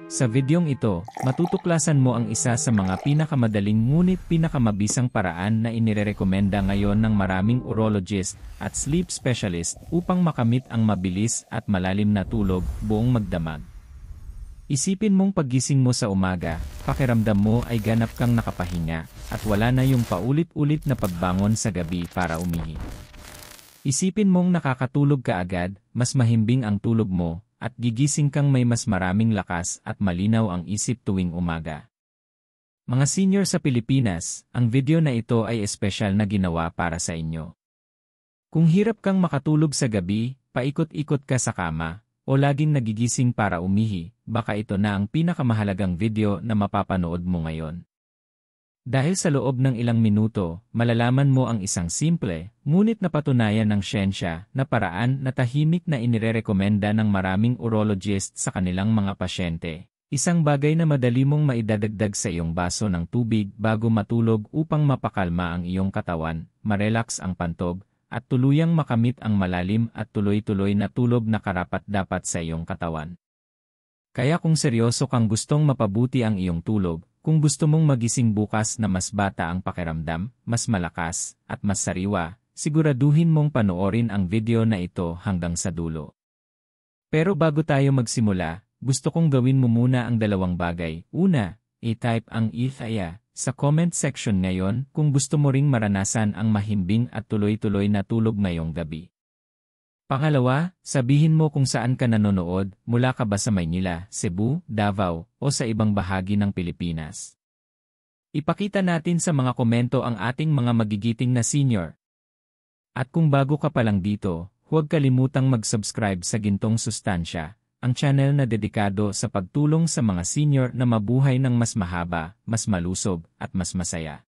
Sa videong ito, matutuklasan mo ang isa sa mga pinakamadaling ngunit pinakamabisang paraan na inirerekomenda ngayon ng maraming urologist at sleep specialist upang makamit ang mabilis at malalim na tulog buong magdamag. Isipin mong paggising mo sa umaga, pakiramdam mo ay ganap kang nakapahinga at wala na yung paulit-ulit na pagbangon sa gabi para umihi. Isipin mong nakakatulog ka agad, mas mahimbing ang tulog mo, at gigising kang may mas maraming lakas at malinaw ang isip tuwing umaga. Mga senior sa Pilipinas, ang video na ito ay espesyal na ginawa para sa inyo. Kung hirap kang makatulog sa gabi, paikot-ikot ka sa kama, o laging nagigising para umihi, baka ito na ang pinakamahalagang video na mapapanood mo ngayon. Dahil sa loob ng ilang minuto, malalaman mo ang isang simple, ngunit napatunayan ng siyensya na paraan na tahimik na inirerekomenda ng maraming urologist sa kanilang mga pasyente. Isang bagay na madali mong maidadagdag sa iyong baso ng tubig bago matulog upang mapakalma ang iyong katawan, marelax ang pantog, at tuluyang makamit ang malalim at tuloy-tuloy na tulog na karapat-dapat sa iyong katawan. Kaya kung seryoso kang gustong mapabuti ang iyong tulog, kung gusto mong magising bukas na mas bata ang pakiramdam, mas malakas, at mas sariwa, siguraduhin mong panoorin ang video na ito hanggang sa dulo. Pero bago tayo magsimula, gusto kong gawin mo muna ang dalawang bagay. Una, i-type ang IFAYA sa comment section ngayon kung gusto mo ring maranasan ang mahimbing at tuloy-tuloy na tulog ngayong gabi. Pangalawa, sabihin mo kung saan ka nanonood, mula ka ba sa Maynila, Cebu, Davao, o sa ibang bahagi ng Pilipinas. Ipakita natin sa mga komento ang ating mga magigiting na senior. At kung bago ka pa lang dito, huwag kalimutang mag-subscribe sa Gintong Sustansya, ang channel na dedikado sa pagtulong sa mga senior na mabuhay ng mas mahaba, mas malusog, at mas masaya.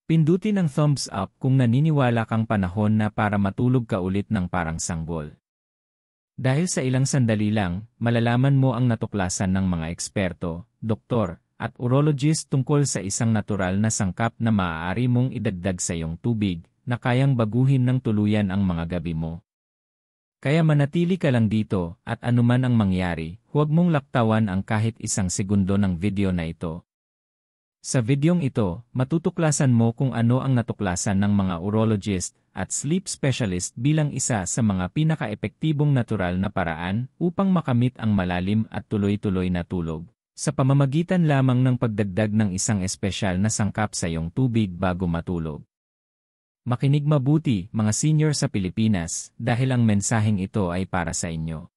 Pindutin ang thumbs up kung naniniwala kang panahon na para matulog ka ulit ng parang sanggol. Dahil sa ilang sandali lang, malalaman mo ang natuklasan ng mga eksperto, doktor, at urologist tungkol sa isang natural na sangkap na maaari mong idagdag sa iyong tubig na kayang baguhin ng tuluyan ang mga gabi mo. Kaya manatili ka lang dito at anuman ang mangyari, huwag mong laktawan ang kahit isang segundo ng video na ito. Sa videong ito, matutuklasan mo kung ano ang natuklasan ng mga urologist at sleep specialist bilang isa sa mga pinaka-epektibong natural na paraan upang makamit ang malalim at tuloy-tuloy na tulog, sa pamamagitan lamang ng pagdagdag ng isang espesyal na sangkap sa iyong tubig bago matulog. Makinig mabuti, mga senior sa Pilipinas, dahil ang mensaheng ito ay para sa inyo.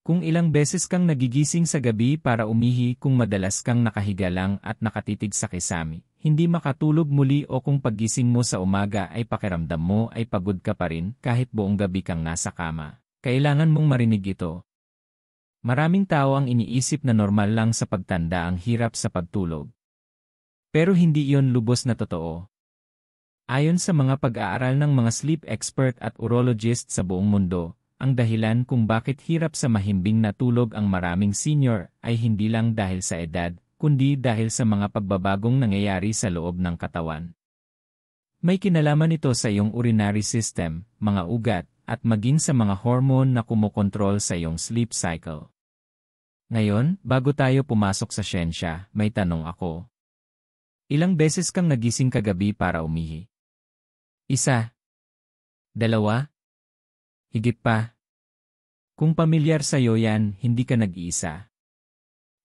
Kung ilang beses kang nagigising sa gabi para umihi, kung madalas kang nakahiga lang at nakatitig sa kisame, hindi makatulog muli o kung paggising mo sa umaga ay pakiramdam mo ay pagod ka pa rin kahit buong gabi kang nasa kama, kailangan mong marinig ito. Maraming tao ang iniisip na normal lang sa pagtanda ang hirap sa pagtulog. Pero hindi iyon lubos na totoo. Ayon sa mga pag-aaral ng mga sleep expert at urologist sa buong mundo, ang dahilan kung bakit hirap sa mahimbing na tulog ang maraming senior ay hindi lang dahil sa edad, kundi dahil sa mga pagbabagong nangyayari sa loob ng katawan. May kinalaman ito sa iyong urinary system, mga ugat, at maging sa mga hormone na kumokontrol sa iyong sleep cycle. Ngayon, bago tayo pumasok sa siyensya, may tanong ako. Ilang beses kang nagising kagabi para umihi? 1. 2. Higit pa. Kung pamilyar sa iyo yan, hindi ka nag-iisa.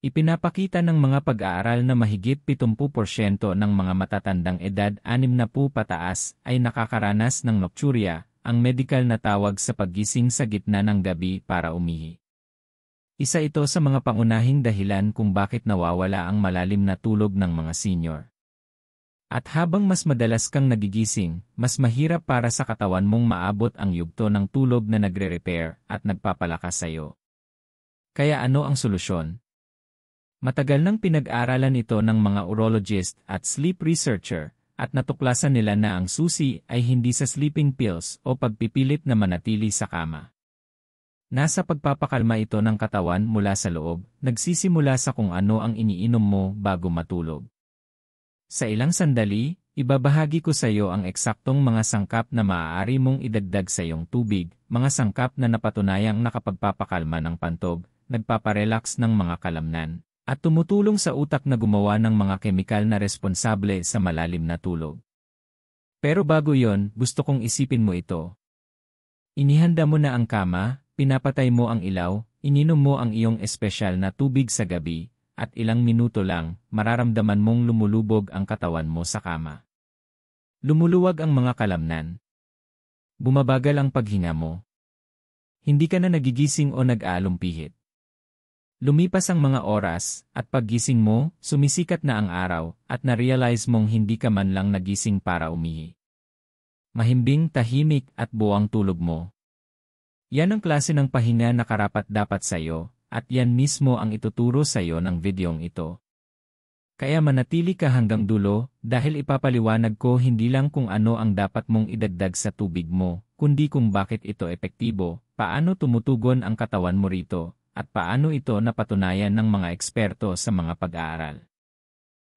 Ipinapakita ng mga pag-aaral na mahigit 70% ng mga matatandang edad 60 pataas ay nakakaranas ng nocturia, ang medikal na tawag sa paggising sa gitna ng gabi para umihi. Isa ito sa mga pangunahing dahilan kung bakit nawawala ang malalim na tulog ng mga senior. At habang mas madalas kang nagigising, mas mahirap para sa katawan mong maabot ang yugto ng tulog na nagre-repair at nagpapalakas sa iyo. Kaya ano ang solusyon? Matagal nang pinag-aralan ito ng mga urologist at sleep researcher, at natuklasan nila na ang susi ay hindi sa sleeping pills o pagpipilit na manatili sa kama. Nasa pagpapakalma ito ng katawan mula sa loob, nagsisimula sa kung ano ang iniinom mo bago matulog. Sa ilang sandali, ibabahagi ko sa iyo ang eksaktong mga sangkap na maaari mong idagdag sa iyong tubig, mga sangkap na napatunayang nakapagpapakalma ng pantog, nagpaparelax ng mga kalamnan, at tumutulong sa utak na gumawa ng mga kemikal na responsable sa malalim na tulog. Pero bago yon, gusto kong isipin mo ito. Inihanda mo na ang kama, pinapatay mo ang ilaw, ininom mo ang iyong espesyal na tubig sa gabi, at ilang minuto lang, mararamdaman mong lumulubog ang katawan mo sa kama. Lumuluwag ang mga kalamnan. Bumabagal ang paghinga mo. Hindi ka na nagigising o nag-aalumpihit. Lumipas ang mga oras, at paggising mo, sumisikat na ang araw, at na-realize mong hindi ka man lang nagising para umihi. Mahimbing, tahimik, at buwang tulog mo. Yan ang klase ng pahinga na karapat-dapat sa'yo, at yan mismo ang ituturo sa'yo ng videong ito. Kaya manatili ka hanggang dulo, dahil ipapaliwanag ko hindi lang kung ano ang dapat mong idagdag sa tubig mo, kundi kung bakit ito epektibo, paano tumutugon ang katawan mo rito, at paano ito napatunayan ng mga eksperto sa mga pag-aaral.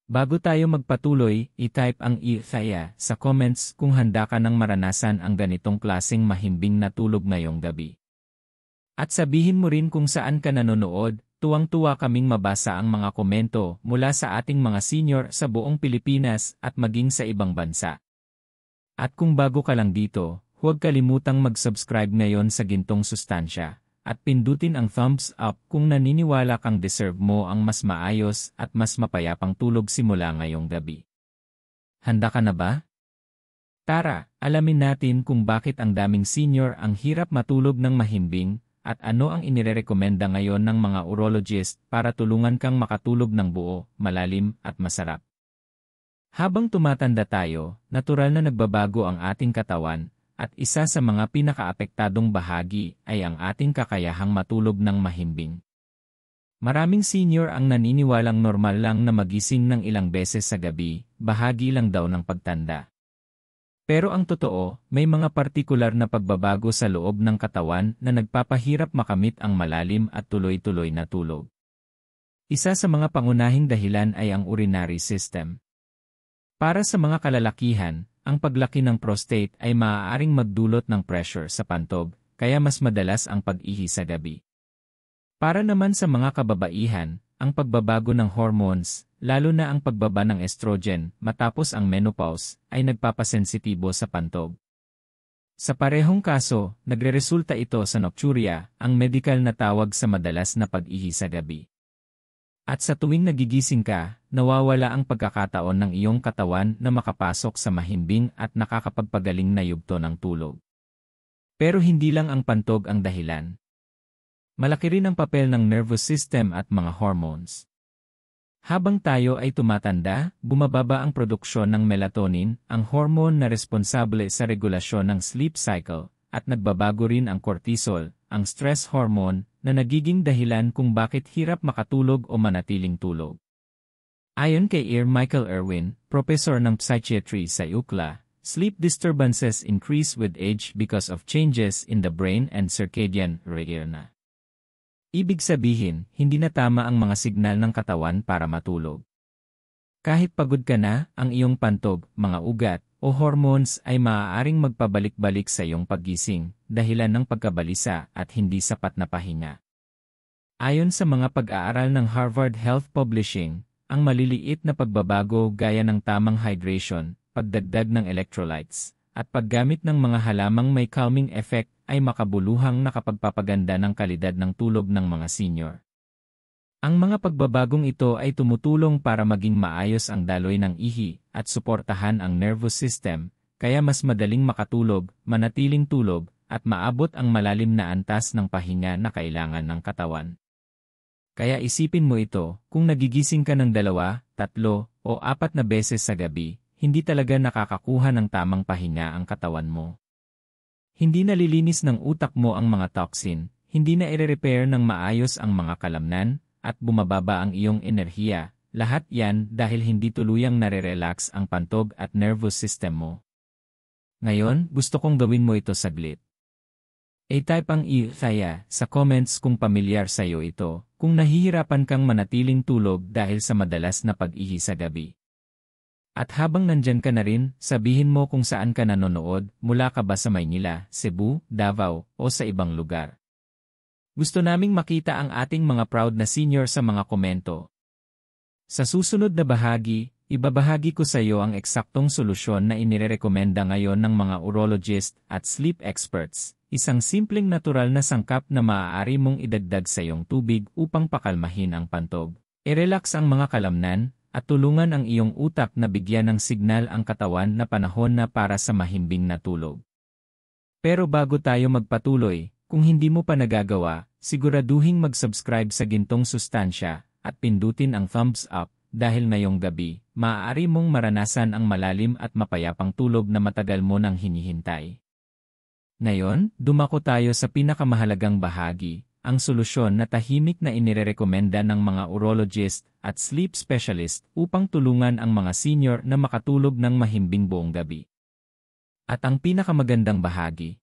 Bago tayo magpatuloy, i-type ang "saya" sa comments kung handa ka nang maranasan ang ganitong klaseng mahimbing na tulog ngayong gabi. At sabihin mo rin kung saan ka nanonood, tuwang-tuwa kaming mabasa ang mga komento mula sa ating mga senior sa buong Pilipinas at maging sa ibang bansa. At kung bago ka lang dito, huwag kalimutang mag-subscribe ngayon sa Gintong Sustansya, at pindutin ang thumbs up kung naniniwala kang deserve mo ang mas maayos at mas mapayapang tulog simula ngayong gabi. Handa ka na ba? Tara, alamin natin kung bakit ang daming senior ang hirap matulog ng mahimbing, at ano ang inirekomenda ngayon ng mga urologist para tulungan kang makatulog ng buo, malalim, at masarap. Habang tumatanda tayo, natural na nagbabago ang ating katawan, at isa sa mga pinakaapektadong bahagi ay ang ating kakayahang matulog ng mahimbing. Maraming senior ang naniniwalang normal lang na magising ng ilang beses sa gabi, bahagi lang daw ng pagtanda. Pero ang totoo, may mga partikular na pagbabago sa loob ng katawan na nagpapahirap makamit ang malalim at tuloy-tuloy na tulog. Isa sa mga pangunahing dahilan ay ang urinary system. Para sa mga kalalakihan, ang paglaki ng prostate ay maaaring magdulot ng pressure sa pantog, kaya mas madalas ang pag-ihi sa gabi. Para naman sa mga kababaihan, ang pagbabago ng hormones, lalo na ang pagbaba ng estrogen matapos ang menopause, ay nagpapasensitibo sa pantog. Sa parehong kaso, nagreresulta ito sa nocturia, ang medikal na tawag sa madalas na pag-ihi sa gabi. At sa tuwing nagigising ka, nawawala ang pagkakataon ng iyong katawan na makapasok sa mahimbing at nakakapagpagaling na yugto ng tulog. Pero hindi lang ang pantog ang dahilan. Malaki rin ang papel ng nervous system at mga hormones. Habang tayo ay tumatanda, bumababa ang produksyon ng melatonin, ang hormone na responsable sa regulasyon ng sleep cycle, at nagbabago rin ang cortisol, ang stress hormone, na nagiging dahilan kung bakit hirap makatulog o manatiling tulog. Ayon kay Michael Irwin, professor ng psychiatry sa UCLA, sleep disturbances increase with age because of changes in the brain and circadian rhythm. Ibig sabihin, hindi na tama ang mga signal ng katawan para matulog. Kahit pagod ka na, ang iyong pantog, mga ugat, o hormones ay maaaring magpabalik-balik sa iyong paggising, dahilan ng pagkabalisa at hindi sapat na pahinga. Ayon sa mga pag-aaral ng Harvard Health Publishing, ang maliliit na pagbabago gaya ng tamang hydration, pagdagdag ng electrolytes, at paggamit ng mga halamang may calming effect ay makabuluhang nakapagpapaganda ng kalidad ng tulog ng mga senior. Ang mga pagbabagong ito ay tumutulong para maging maayos ang daloy ng ihi at suportahan ang nervous system, kaya mas madaling makatulog, manatiling tulog, at maabot ang malalim na antas ng pahinga na kailangan ng katawan. Kaya isipin mo ito, kung nagigising ka ng 2, 3, o 4 na beses sa gabi, hindi talaga nakakakuha ng tamang pahinga ang katawan mo. Hindi nalilinis ng utak mo ang mga toxin, hindi na i-repair ng maayos ang mga kalamnan, at bumababa ang iyong enerhiya, lahat yan dahil hindi tuluyang nare-relax ang pantog at nervous system mo. Ngayon, gusto kong gawin mo ito saglit. I-type ang "saya" sa comments kung pamilyar sa iyo ito, kung nahihirapan kang manatiling tulog dahil sa madalas na pag-ihi sa gabi. At habang nandyan ka na rin, sabihin mo kung saan ka nanonood, mula ka ba sa Maynila, Cebu, Davao, o sa ibang lugar. Gusto naming makita ang ating mga proud na senior sa mga komento. Sa susunod na bahagi, ibabahagi ko sa iyo ang eksaktong solusyon na inirekomenda ngayon ng mga urologist at sleep experts, isang simpleng natural na sangkap na maaari mong idagdag sa iyong tubig upang pakalmahin ang pantog, i-relax ang mga kalamnan, at tulungan ang iyong utak na bigyan ng signal ang katawan na panahon na para sa mahimbing na tulog. Pero bago tayo magpatuloy, kung hindi mo pa nagagawa, siguraduhing mag-subscribe sa Gintong Sustansya at pindutin ang thumbs up dahil ngayong gabi, maaari mong maranasan ang malalim at mapayapang tulog na matagal mo nang hinihintay. Ngayon, dumako tayo sa pinakamahalagang bahagi, ang solusyon na tahimik na inirekomenda ng mga urologist at sleep specialist upang tulungan ang mga senior na makatulog ng mahimbing buong gabi. At ang pinakamagandang bahagi.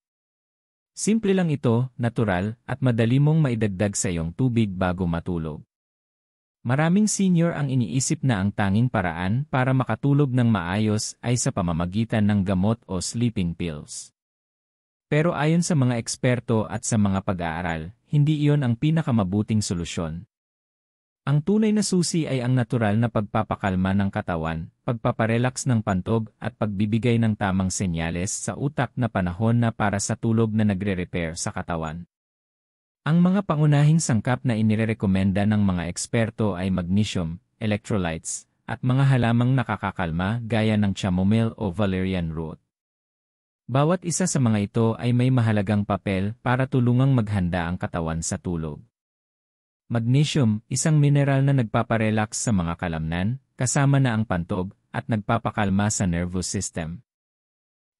Simple lang ito, natural, at madali mong maidagdag sa iyong tubig bago matulog. Maraming senior ang iniisip na ang tanging paraan para makatulog ng maayos ay sa pamamagitan ng gamot o sleeping pills. Pero ayon sa mga eksperto at sa mga pag-aaral, hindi iyon ang pinakamabuting solusyon. Ang tunay na susi ay ang natural na pagpapakalma ng katawan, pagpaparelax ng pantog at pagbibigay ng tamang senyales sa utak na panahon na para sa tulog na nagre-repair sa katawan. Ang mga pangunahing sangkap na inirekomenda ng mga eksperto ay magnesium, electrolytes, at mga halamang nakakakalma gaya ng chamomile o valerian root. Bawat isa sa mga ito ay may mahalagang papel para tulungang maghanda ang katawan sa tulog. Magnesium, isang mineral na nagpaparelax sa mga kalamnan, kasama na ang pantog, at nagpapakalma sa nervous system.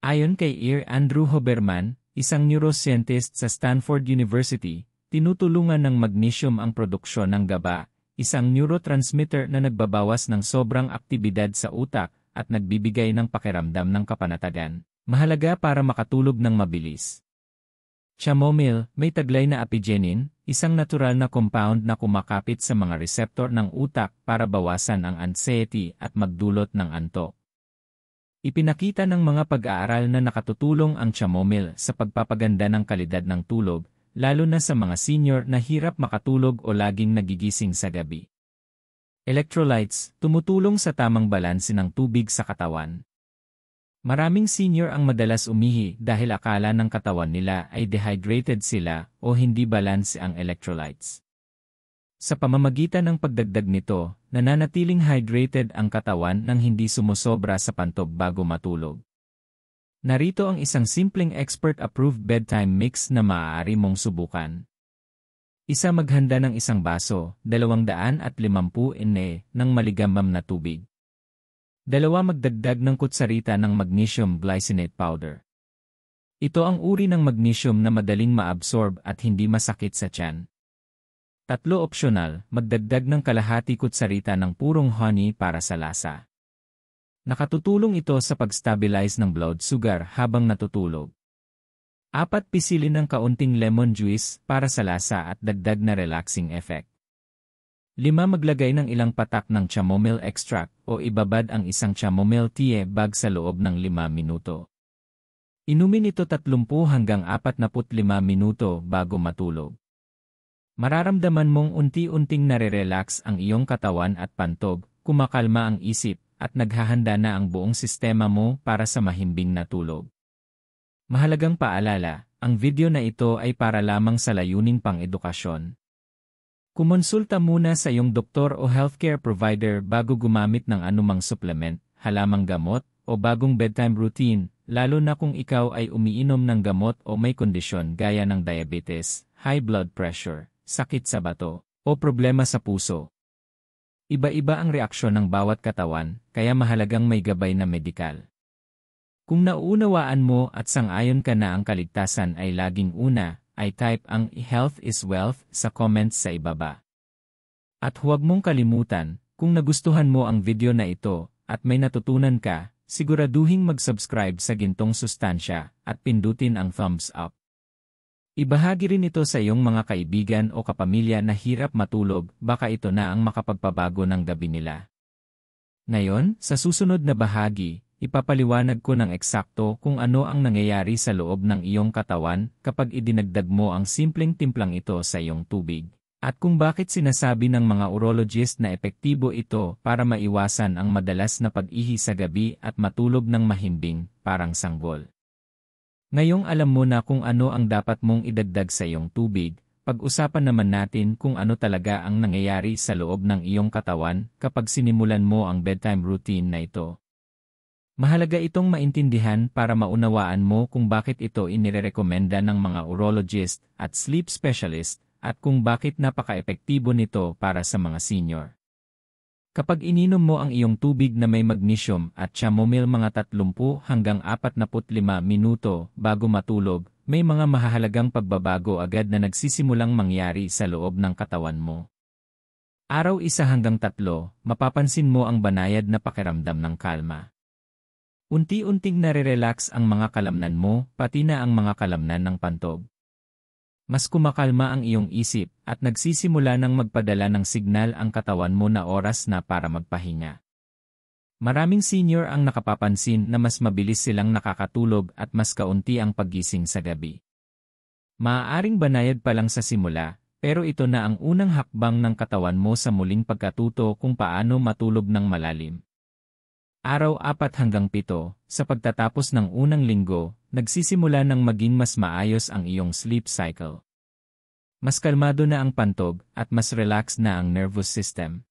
Ayon kay Andrew Huberman, isang neuroscientist sa Stanford University, tinutulungan ng magnesium ang produksyon ng GABA, isang neurotransmitter na nagbabawas ng sobrang aktibidad sa utak at nagbibigay ng pakiramdam ng kapanatagan. Mahalaga para makatulog ng mabilis. Chamomile, may taglay na apigenin, isang natural na compound na kumakapit sa mga reseptor ng utak para bawasan ang anxiety at magdulot ng antok. Ipinakita ng mga pag-aaral na nakatutulong ang chamomile sa pagpapaganda ng kalidad ng tulog, lalo na sa mga senior na hirap makatulog o laging nagigising sa gabi. Electrolytes, tumutulong sa tamang balanse ng tubig sa katawan. Maraming senior ang madalas umihi dahil akala ng katawan nila ay dehydrated sila o hindi balanse ang electrolytes. Sa pamamagitan ng pagdagdag nito, nananatiling hydrated ang katawan nang hindi sumusobra sa pantog bago matulog. Narito ang isang simpleng expert-approved bedtime mix na maaari mong subukan. Isa, maghanda ng isang baso, 250 ml ng maligamgam na tubig. 2, magdagdag ng kutsarita ng magnesium glycinate powder. Ito ang uri ng magnesium na madaling maabsorb at hindi masakit sa tiyan. 3, optional, magdagdag ng kalahati kutsarita ng purong honey para sa lasa. Nakatutulong ito sa pag-stabilize ng blood sugar habang natutulog. 4, pisilin ng kaunting lemon juice para sa lasa at dagdag na relaxing effect. 5, maglagay ng ilang patak ng chamomile extract o ibabad ang isang chamomile tea bag sa loob ng 5 minuto. Inumin ito 30 hanggang 45 minuto bago matulog. Mararamdaman mong unti-unting nare-relax ang iyong katawan at pantog, kumakalma ang isip, at naghahanda na ang buong sistema mo para sa mahimbing na tulog. Mahalagang paalala, ang video na ito ay para lamang sa layuning pang-edukasyon. Kumonsulta muna sa iyong doktor o healthcare provider bago gumamit ng anumang supplement, halamang gamot, o bagong bedtime routine, lalo na kung ikaw ay umiinom ng gamot o may kondisyon gaya ng diabetes, high blood pressure, sakit sa bato, o problema sa puso. Iba-iba ang reaksyon ng bawat katawan, kaya mahalagang may gabay na medikal. Kung nauunawaan mo at sang-ayon ka na ang kaligtasan ay laging una, ay type ang "Health is Wealth" sa comments sa ibaba. At huwag mong kalimutan, kung nagustuhan mo ang video na ito at may natutunan ka, siguraduhing mag-subscribe sa Gintong Sustansya at pindutin ang thumbs up. Ibahagi rin ito sa iyong mga kaibigan o kapamilya na hirap matulog, baka ito na ang makapagpabago ng gabi nila. Ngayon, sa susunod na bahagi, ipapaliwanag ko ng eksakto kung ano ang nangyayari sa loob ng iyong katawan kapag idinagdag mo ang simpleng timplang ito sa iyong tubig. At kung bakit sinasabi ng mga urologist na epektibo ito para maiwasan ang madalas na pag-ihi sa gabi at matulog ng mahimbing, parang sanggol. Ngayong alam mo na kung ano ang dapat mong idagdag sa iyong tubig, pag-usapan naman natin kung ano talaga ang nangyayari sa loob ng iyong katawan kapag sinimulan mo ang bedtime routine na ito. Mahalaga itong maintindihan para maunawaan mo kung bakit ito inirekomenda ng mga urologist at sleep specialist, at kung bakit napaka-epektibo nito para sa mga senior. Kapag ininom mo ang iyong tubig na may magnesium at chamomile mga 30 hanggang 45 minuto bago matulog, may mga mahahalagang pagbabago agad na nagsisimulang mangyari sa loob ng katawan mo. Araw 1 hanggang 3, mapapansin mo ang banayad na pakiramdam ng kalma. Unti-unting nare-relax ang mga kalamnan mo, pati na ang mga kalamnan ng pantog. Mas kumakalma ang iyong isip at nagsisimula ng magpadala ng signal ang katawan mo na oras na para magpahinga. Maraming senior ang nakapapansin na mas mabilis silang nakakatulog at mas kaunti ang paggising sa gabi. Maaaring banayad pa lang sa simula, pero ito na ang unang hakbang ng katawan mo sa muling pagkatuto kung paano matulog ng malalim. Araw 4 hanggang 7, sa pagtatapos ng unang linggo, nagsisimula ng maging mas maayos ang iyong sleep cycle. Mas kalmado na ang pantog at mas relax na ang nervous system.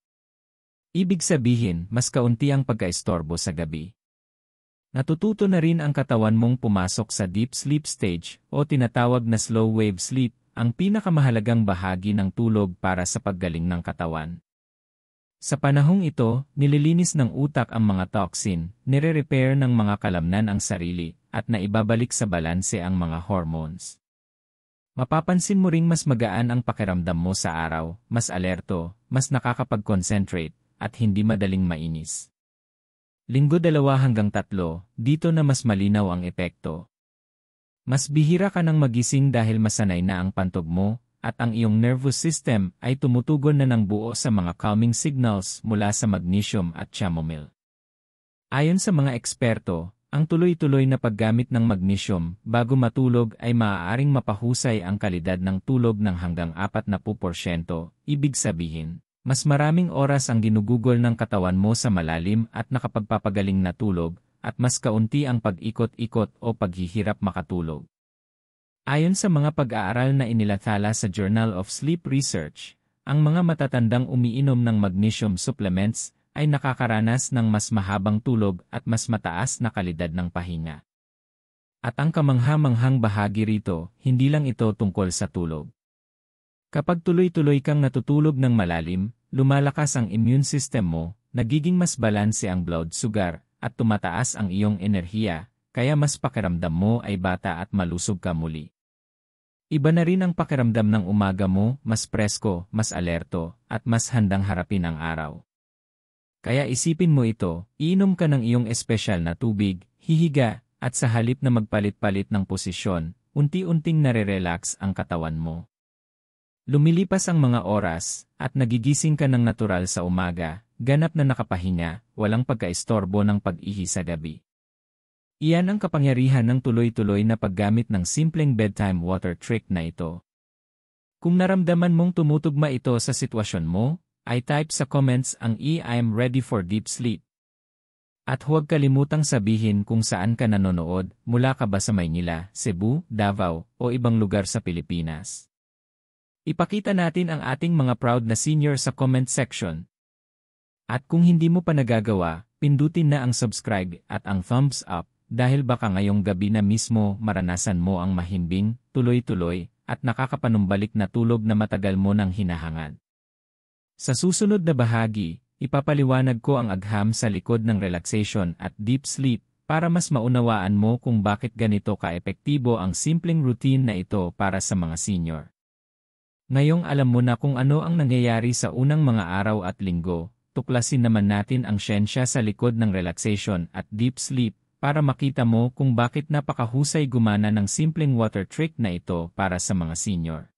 Ibig sabihin, mas kaunti ang pagkaistorbo sa gabi. Natututo na rin ang katawan mong pumasok sa deep sleep stage o tinatawag na slow wave sleep, ang pinakamahalagang bahagi ng tulog para sa paggaling ng katawan. Sa panahong ito, nililinis ng utak ang mga toxin, nire-repair ng mga kalamnan ang sarili, at naibabalik sa balanse ang mga hormones. Mapapansin mo ring mas magaan ang pakiramdam mo sa araw, mas alerto, mas nakakapag-concentrate, at hindi madaling mainis. Linggo 2 hanggang 3, dito na mas malinaw ang epekto. Mas bihira ka nang magising dahil masanay na ang pantog mo, at ang iyong nervous system ay tumutugon na ng buo sa mga calming signals mula sa magnesium at chamomile. Ayon sa mga eksperto, ang tuloy-tuloy na paggamit ng magnesium bago matulog ay maaaring mapahusay ang kalidad ng tulog ng hanggang 40%, ibig sabihin, mas maraming oras ang ginugugol ng katawan mo sa malalim at nakapagpapagaling na tulog, at mas kaunti ang pag-ikot-ikot o paghihirap makatulog. Ayon sa mga pag-aaral na inilathala sa Journal of Sleep Research, ang mga matatandang umiinom ng magnesium supplements ay nakakaranas ng mas mahabang tulog at mas mataas na kalidad ng pahinga. At ang kamangha-manghang bahagi rito, hindi lang ito tungkol sa tulog. Kapag tuloy-tuloy kang natutulog ng malalim, lumalakas ang immune system mo, nagiging mas balanse ang blood sugar, at tumataas ang iyong enerhiya, kaya mas pakiramdam mo ay bata at malusog ka muli. Iba na rin ang pakiramdam ng umaga mo, mas presko, mas alerto, at mas handang harapin ang araw. Kaya isipin mo ito, iinom ka ng iyong espesyal na tubig, hihiga, at sa halip na magpalit-palit ng posisyon, unti-unting nare-relax ang katawan mo. Lumilipas ang mga oras, at nagigising ka ng natural sa umaga, ganap na nakapahinga, walang pagkaistorbo ng pag-ihi sa gabi. Iyan ang kapangyarihan ng tuloy-tuloy na paggamit ng simpleng bedtime water trick na ito. Kung naramdaman mong tumutugma ito sa sitwasyon mo, ay type sa comments ang I'm ready for deep sleep. At huwag kalimutang sabihin kung saan ka nanonood, mula ka ba sa Maynila, Cebu, Davao, o ibang lugar sa Pilipinas. Ipakita natin ang ating mga proud na senior sa comment section. At kung hindi mo pa nagagawa, pindutin na ang subscribe at ang thumbs up, dahil baka ngayong gabi na mismo maranasan mo ang mahimbing, tuloy-tuloy, at nakakapanumbalik na tulog na matagal mo nang hinahangad. Sa susunod na bahagi, ipapaliwanag ko ang agham sa likod ng relaxation at deep sleep para mas maunawaan mo kung bakit ganito ka-epektibo ang simpleng routine na ito para sa mga senior. Ngayong alam mo na kung ano ang nangyayari sa unang mga araw at linggo, tuklasin naman natin ang siyensya sa likod ng relaxation at deep sleep, para makita mo kung bakit napakahusay gumana ng simpleng water trick na ito para sa mga senior.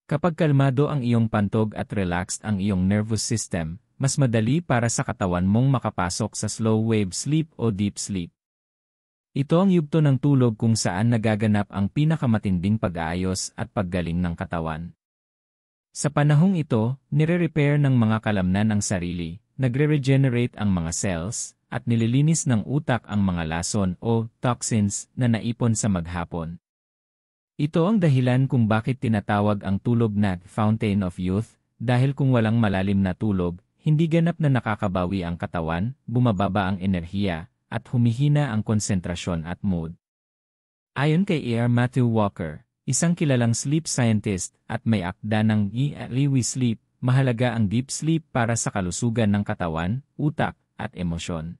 Kapag kalmado ang iyong pantog at relaxed ang iyong nervous system, mas madali para sa katawan mong makapasok sa slow wave sleep o deep sleep. Ito ang yugto ng tulog kung saan nagaganap ang pinakamatinding pag-aayos at paggaling ng katawan. Sa panahong ito, nire-repair ng mga kalamnan ang sarili, nagre-regenerate ang mga cells, at nililinis ng utak ang mga lason o toxins na naipon sa maghapon. Ito ang dahilan kung bakit tinatawag ang tulog na fountain of youth, dahil kung walang malalim na tulog, hindi ganap na nakakabawi ang katawan, bumababa ang enerhiya, at humihina ang konsentrasyon at mood. Ayon kay R. Matthew Walker, isang kilalang sleep scientist at may akda ng We Sleep, mahalaga ang deep sleep para sa kalusugan ng katawan, utak, at emosyon.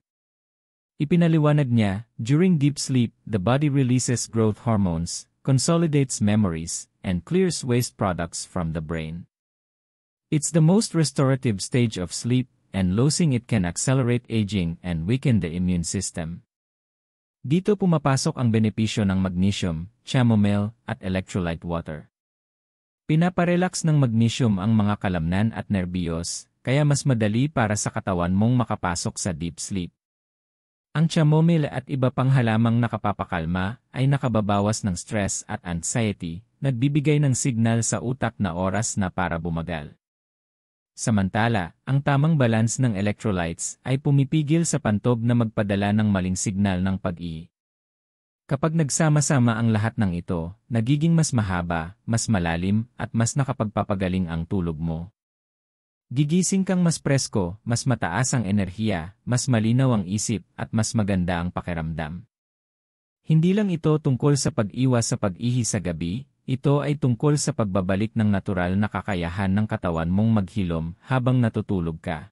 Ipinaliwanag niya, during deep sleep, the body releases growth hormones, consolidates memories, and clears waste products from the brain. It's the most restorative stage of sleep, and losing it can accelerate aging and weaken the immune system. Dito pumapasok ang benepisyo ng magnesium, chamomile, at electrolyte water. Pinaparelax ng magnesium ang mga kalamnan at nerbiyos, kaya mas madali para sa katawan mong makapasok sa deep sleep. Ang chamomile at iba pang halamang nakapapakalma ay nakababawas ng stress at anxiety, nagbibigay ng signal sa utak na oras na para bumagal. Samantala, ang tamang balance ng electrolytes ay pumipigil sa pantog na magpadala ng maling signal ng pag-ihi. Kapag nagsama-sama ang lahat ng ito, nagiging mas mahaba, mas malalim, at mas nakapagpapagaling ang tulog mo. Gigising kang mas presko, mas mataas ang enerhiya, mas malinaw ang isip, at mas maganda ang pakiramdam. Hindi lang ito tungkol sa pag-iwas sa pag-ihi sa gabi, ito ay tungkol sa pagbabalik ng natural na kakayahan ng katawan mong maghilom habang natutulog ka.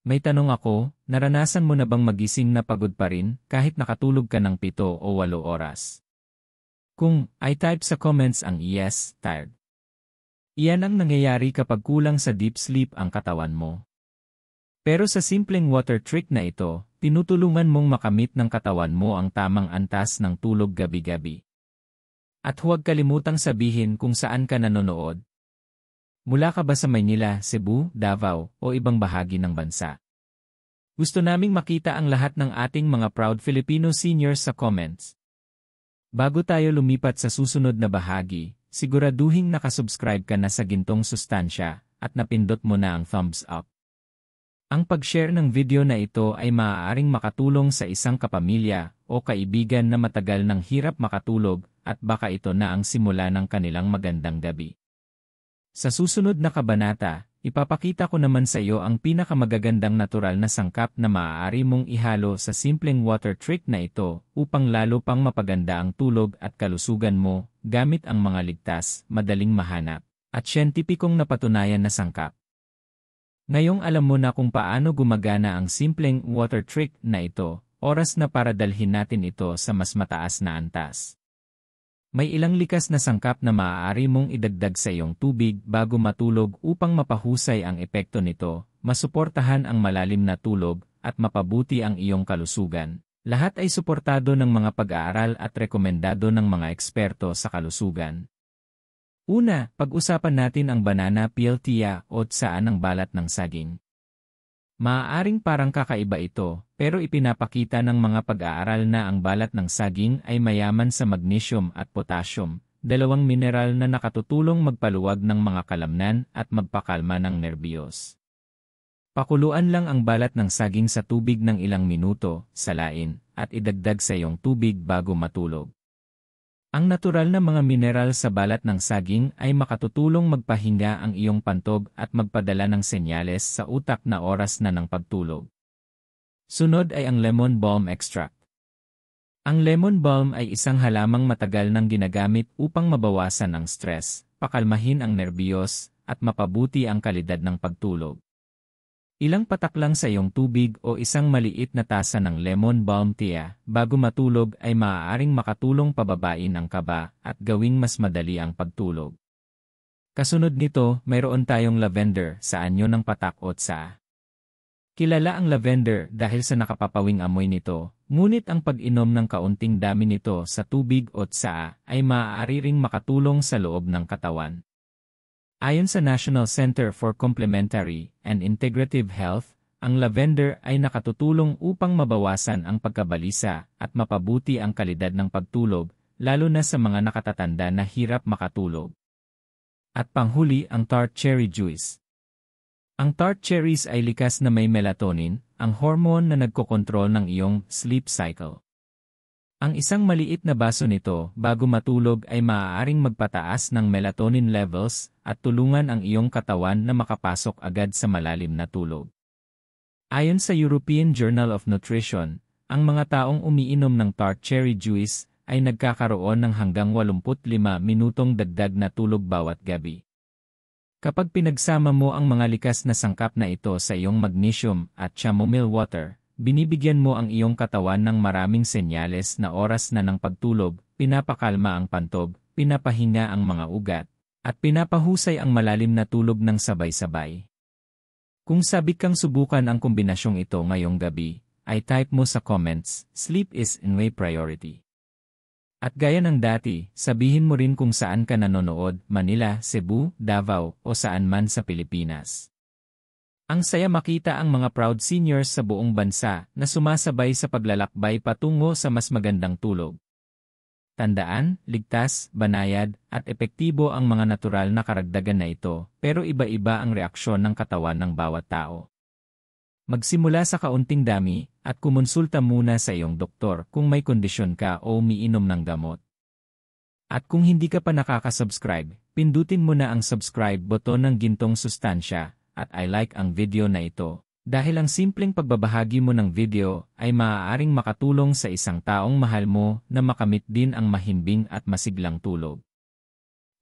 May tanong ako, naranasan mo na bang magising na pagod pa rin kahit nakatulog ka ng 7 o 8 oras? Kung i-type sa comments ang yes, tired. Iyan ang nangyayari kapag kulang sa deep sleep ang katawan mo. Pero sa simpleng water trick na ito, tinutulungan mong makamit ng katawan mo ang tamang antas ng tulog gabi-gabi. At huwag kalimutang sabihin kung saan ka nanonood. Mula ka ba sa Maynila, Cebu, Davao, o ibang bahagi ng bansa? Gusto naming makita ang lahat ng ating mga proud Filipino seniors sa comments. Bago tayo lumipat sa susunod na bahagi, siguraduhing nakasubscribe ka na sa Gintong Sustansya at napindot mo na ang thumbs up. Ang pag-share ng video na ito ay maaaring makatulong sa isang kapamilya o kaibigan na matagal nang hirap makatulog at baka ito na ang simula ng kanilang magandang gabi. Sa susunod na kabanata, ipapakita ko naman sa iyo ang pinakamagagandang natural na sangkap na maaari mong ihalo sa simpleng water trick na ito upang lalo pang mapaganda ang tulog at kalusugan mo gamit ang mga ligtas, madaling mahanap, at siyentipikong napatunayan na sangkap. Ngayong alam mo na kung paano gumagana ang simpleng water trick na ito, oras na para dalhin natin ito sa mas mataas na antas. May ilang likas na sangkap na maaari mong idagdag sa iyong tubig bago matulog upang mapahusay ang epekto nito, masuportahan ang malalim na tulog, at mapabuti ang iyong kalusugan. Lahat ay suportado ng mga pag-aaral at rekomendado ng mga eksperto sa kalusugan. Una, pag-usapan natin ang banana peel tea o tsaan ng balat ng saging. Maaaring parang kakaiba ito, pero ipinapakita ng mga pag-aaral na ang balat ng saging ay mayaman sa magnesium at potassium, dalawang mineral na nakatutulong magpaluwag ng mga kalamnan at magpakalma ng nerbiyos. Pakuluan lang ang balat ng saging sa tubig ng ilang minuto, salain, at idagdag sa iyong tubig bago matulog. Ang natural na mga mineral sa balat ng saging ay makatutulong magpahinga ang iyong pantog at magpadala ng senyales sa utak na oras na ng pagtulog. Sunod ay ang lemon balm extract. Ang lemon balm ay isang halamang matagal nang ginagamit upang mabawasan ang stress, pakalmahin ang nerbiyos, at mapabuti ang kalidad ng pagtulog. Ilang patak lang sa iyong tubig o isang maliit na tasa ng lemon balm tea bago matulog ay maaaring makatulong pababain ang kaba at gawing mas madali ang pagtulog. Kasunod nito, mayroon tayong lavender sa anyo ng patak o tsaa. Kilala ang lavender dahil sa nakapapawing amoy nito, ngunit ang pag-inom ng kaunting dami nito sa tubig o tsaa ay maaari ring makatulong sa loob ng katawan. Ayon sa National Center for Complementary and Integrative Health, ang lavender ay nakatutulong upang mabawasan ang pagkabalisa at mapabuti ang kalidad ng pagtulog, lalo na sa mga nakatatanda na hirap makatulog. At panghuli, ang tart cherry juice. Ang tart cherries ay likas na may melatonin, ang hormone na nagkokontrol ng iyong sleep cycle. Ang isang maliit na baso nito bago matulog ay maaaring magpataas ng melatonin levels at tulungan ang iyong katawan na makapasok agad sa malalim na tulog. Ayon sa European Journal of Nutrition, ang mga taong umiinom ng tart cherry juice ay nagkakaroon ng hanggang 85 minutong dagdag na tulog bawat gabi. Kapag pinagsama mo ang mga likas na sangkap na ito sa iyong magnesium at chamomile water, binibigyan mo ang iyong katawan ng maraming senyales na oras na ng pagtulog, pinapakalma ang pantob, pinapahinga ang mga ugat, at pinapahusay ang malalim na tulog ng sabay-sabay. Kung sabik kang subukan ang kombinasyong ito ngayong gabi, ay type mo sa comments, "Sleep is in my priority." At gaya ng dati, sabihin mo rin kung saan ka nanonood, Manila, Cebu, Davao, o saan man sa Pilipinas. Ang saya makita ang mga proud seniors sa buong bansa na sumasabay sa paglalakbay patungo sa mas magandang tulog. Tandaan, ligtas, banayad, at epektibo ang mga natural na karagdagan na ito, pero iba-iba ang reaksyon ng katawan ng bawat tao. Magsimula sa kaunting dami, at kumonsulta muna sa iyong doktor kung may kondisyon ka o umiinom ng gamot. At kung hindi ka pa nakaka-subscribe, pindutin mo na ang subscribe button ng gintong sustansya, at I like ang video na ito, dahil ang simpleng pagbabahagi mo ng video ay maaaring makatulong sa isang taong mahal mo na makamit din ang mahimbing at masiglang tulog.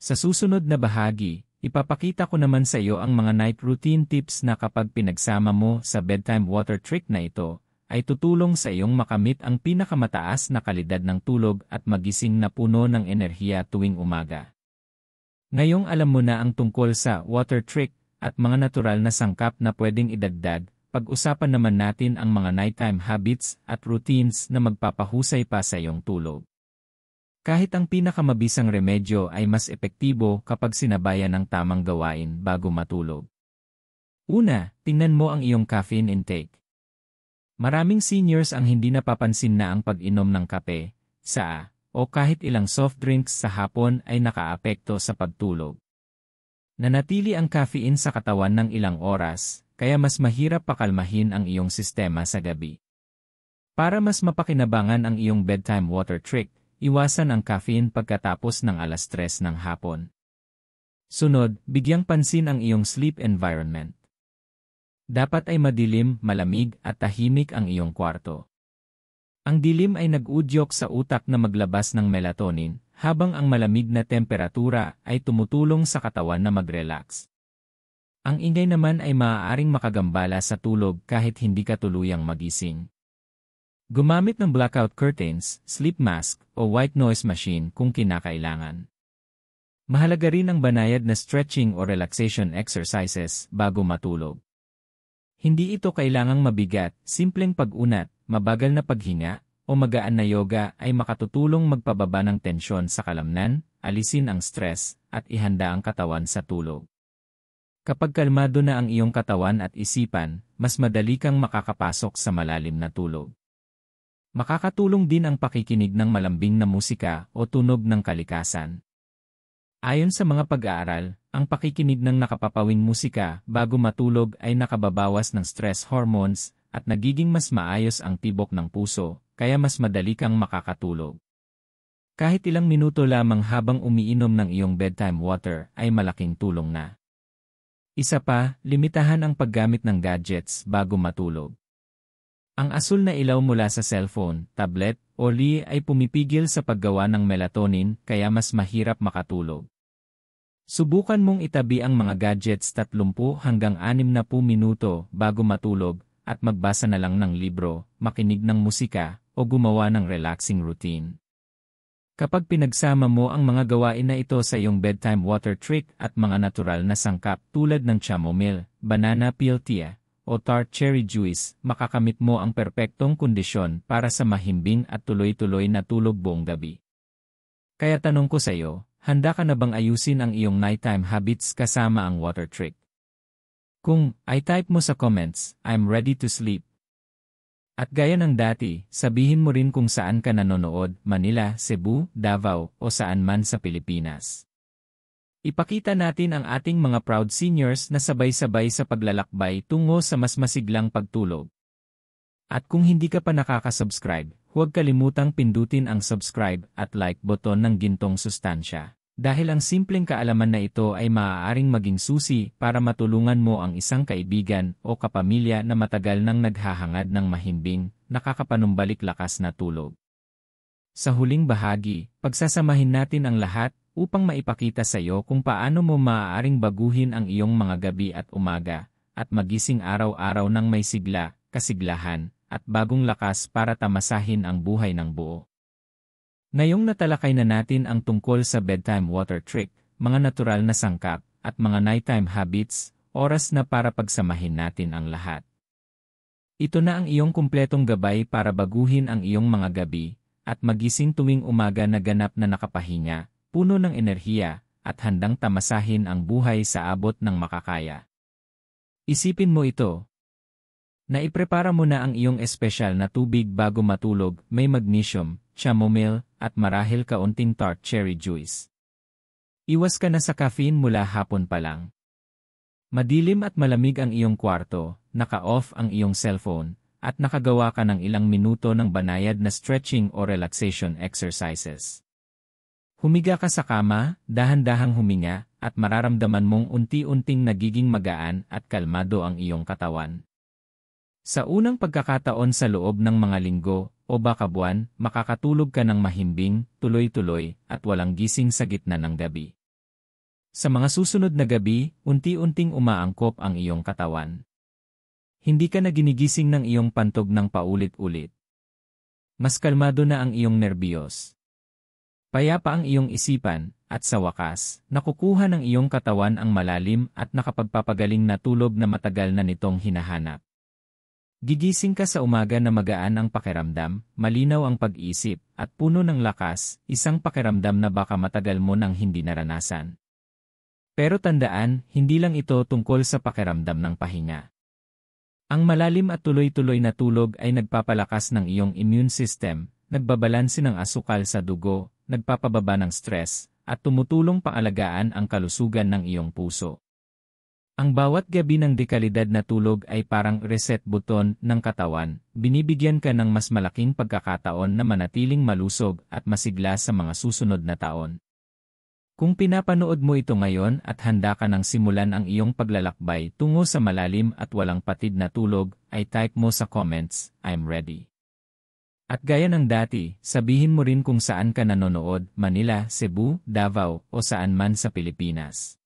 Sa susunod na bahagi, ipapakita ko naman sa iyo ang mga night routine tips na kapag pinagsama mo sa bedtime water trick na ito, ay tutulong sa iyong makamit ang pinakamataas na kalidad ng tulog at magising na puno ng enerhiya tuwing umaga. Ngayong alam mo na ang tungkol sa water trick, at mga natural na sangkap na pwedeng idagdag, pag-usapan naman natin ang mga nighttime habits at routines na magpapahusay pa sa iyong tulog. Kahit ang pinakamabisang remedyo ay mas epektibo kapag sinabayan ng tamang gawain bago matulog. Una, tingnan mo ang iyong caffeine intake. Maraming seniors ang hindi napapansin na ang pag-inom ng kape, tsaa, o kahit ilang soft drinks sa hapon ay nakaapekto sa pagtulog. Nanatili ang caffeine sa katawan ng ilang oras, kaya mas mahirap pakalmahin ang iyong sistema sa gabi. Para mas mapakinabangan ang iyong bedtime water trick, iwasan ang caffeine pagkatapos ng 3:00 ng hapon. Sunod, bigyang pansin ang iyong sleep environment. Dapat ay madilim, malamig at tahimik ang iyong kwarto. Ang dilim ay nag-udyok sa utak na maglabas ng melatonin, habang ang malamig na temperatura ay tumutulong sa katawan na mag-relax. Ang ingay naman ay maaaring makagambala sa tulog kahit hindi ka tuluyang magising. Gumamit ng blackout curtains, sleep mask, o white noise machine kung kinakailangan. Mahalaga rin ang banayad na stretching o relaxation exercises bago matulog. Hindi ito kailangang mabigat, simpleng pag-unat, mabagal na paghinga, o magaan na yoga ay makatutulong magpababa ng tensyon sa kalamnan, alisin ang stress, at ihanda ang katawan sa tulog. Kapag kalmado na ang iyong katawan at isipan, mas madali kang makakapasok sa malalim na tulog. Makakatulong din ang pakikinig ng malambing na musika o tunog ng kalikasan. Ayon sa mga pag-aaral, ang pakikinig ng nakapapawing musika bago matulog ay nakababawas ng stress hormones at nagiging mas maayos ang tibok ng puso, kaya mas madali kang makakatulog. Kahit ilang minuto lamang habang umiinom ng iyong bedtime water ay malaking tulong na. Isa pa, limitahan ang paggamit ng gadgets bago matulog. Ang asul na ilaw mula sa cellphone, tablet, o li ay pumipigil sa paggawa ng melatonin kaya mas mahirap makatulog. Subukan mong itabi ang mga gadgets 30 hanggang 60 minuto bago matulog at magbasa na lang ng libro, makinig ng musika, o gumawa ng relaxing routine. Kapag pinagsama mo ang mga gawain na ito sa iyong bedtime water trick at mga natural na sangkap tulad ng chamomile, banana peel tea, o tart cherry juice, makakamit mo ang perpektong kondisyon para sa mahimbing at tuloy-tuloy na tulog buong gabi. Kaya tanong ko sa iyo, handa ka na bang ayusin ang iyong nighttime habits kasama ang water trick? Kung i-type mo sa comments, I'm ready to sleep. At gaya ng dati, sabihin mo rin kung saan ka nanonood, Manila, Cebu, Davao, o saan man sa Pilipinas. Ipakita natin ang ating mga proud seniors na sabay-sabay sa paglalakbay tungo sa mas masiglang pagtulog. At kung hindi ka pa nakaka-subscribe, huwag kalimutang pindutin ang subscribe at like button ng Gintong Sustansya. Dahil ang simpleng kaalaman na ito ay maaaring maging susi para matulungan mo ang isang kaibigan o kapamilya na matagal nang naghahangad ng mahimbing, nakakapanumbalik lakas na tulog. Sa huling bahagi, pagsasamahin natin ang lahat upang maipakita sa iyo kung paano mo maaaring baguhin ang iyong mga gabi at umaga, at magising araw-araw ng may sigla, kasiglahan, at bagong lakas para tamasahin ang buhay ng buo. Ngayong natalakay na natin ang tungkol sa bedtime water trick, mga natural na sangkap, at mga nighttime habits, oras na para pagsamahin natin ang lahat. Ito na ang iyong kumpletong gabay para baguhin ang iyong mga gabi, at magising tuwing umaga na ganap na nakapahinga, puno ng enerhiya, at handang tamasahin ang buhay sa abot ng makakaya. Isipin mo ito. Naiprepara mo na ang iyong espesyal na tubig bago matulog, may magnesium, chamomile, at marahil kaunting tart cherry juice. Iwas ka na sa caffeine mula hapon pa lang. Madilim at malamig ang iyong kwarto, naka-off ang iyong cellphone, at nakagawa ka ng ilang minuto ng banayad na stretching o relaxation exercises. Humiga ka sa kama, dahan-dahang huminga, at mararamdaman mong unti-unting nagiging magaan at kalmado ang iyong katawan. Sa unang pagkakataon sa loob ng mga linggo, o baka buwan, makakatulog ka ng mahimbing, tuloy-tuloy, at walang gising sa gitna ng gabi. Sa mga susunod na gabi, unti-unting umaangkop ang iyong katawan. Hindi ka na ginigising ng iyong pantog ng paulit-ulit. Mas kalmado na ang iyong nerbiyos. Payapa ang iyong isipan, at sa wakas, nakukuha ng iyong katawan ang malalim at nakapagpapagaling na tulog na matagal na nitong hinahanap. Gigising ka sa umaga na magaan ang pakiramdam, malinaw ang pag-isip, at puno ng lakas, isang pakiramdam na baka matagal mo nang hindi naranasan. Pero tandaan, hindi lang ito tungkol sa pakiramdam ng pahinga. Ang malalim at tuloy-tuloy na tulog ay nagpapalakas ng iyong immune system, nagbabalanse ng asukal sa dugo, nagpapababa ng stress, at tumutulong paalagaan ang kalusugan ng iyong puso. Ang bawat gabi ng dekalidad na tulog ay parang reset button ng katawan, binibigyan ka ng mas malaking pagkakataon na manatiling malusog at masigla sa mga susunod na taon. Kung pinapanood mo ito ngayon at handa ka nang simulan ang iyong paglalakbay tungo sa malalim at walang patid na tulog, ay type mo sa comments, I'm ready. At gaya ng dati, sabihin mo rin kung saan ka nanonood, Manila, Cebu, Davao, o saan man sa Pilipinas.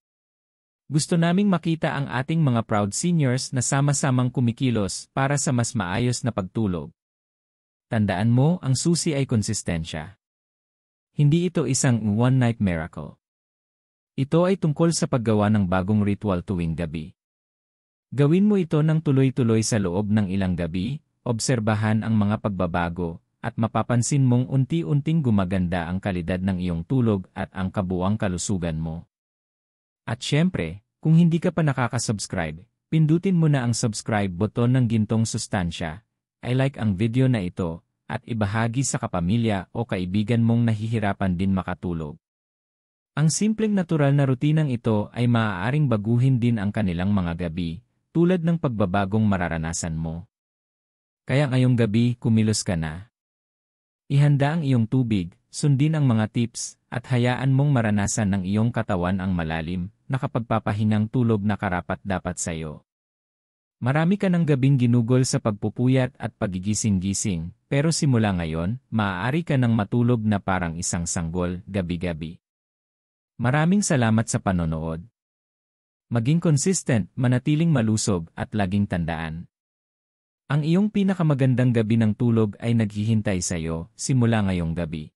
Gusto naming makita ang ating mga proud seniors na sama-samang kumikilos para sa mas maayos na pagtulog. Tandaan mo, ang susi ay konsistensya. Hindi ito isang one-night miracle. Ito ay tungkol sa paggawa ng bagong ritual tuwing gabi. Gawin mo ito ng tuloy-tuloy sa loob ng ilang gabi, obserbahan ang mga pagbabago, at mapapansin mong unti-unting gumaganda ang kalidad ng iyong tulog at ang kabuuang kalusugan mo. At syempre, kung hindi ka pa nakaka-subscribe, pindutin mo na ang subscribe button ng Gintong Sustansya, i-like ang video na ito, at ibahagi sa kapamilya o kaibigan mong nahihirapan din makatulog. Ang simpleng natural na rutinang ito ay maaaring baguhin din ang kanilang mga gabi, tulad ng pagbabagong mararanasan mo. Kaya ngayong gabi, kumilos ka na. Ihanda ang iyong tubig, sundin ang mga tips, at hayaan mong maranasan ng iyong katawan ang malalim, nakapagpapahingang tulog na karapat-dapat sa iyo. Marami ka ng gabing ginugol sa pagpupuyat at pagigising-gising, pero simula ngayon, maaari ka nang matulog na parang isang sanggol, gabi-gabi. Maraming salamat sa panonood. Maging consistent, manatiling malusog, at laging tandaan. Ang iyong pinakamagandang gabi ng tulog ay naghihintay sa iyo, simula ngayong gabi.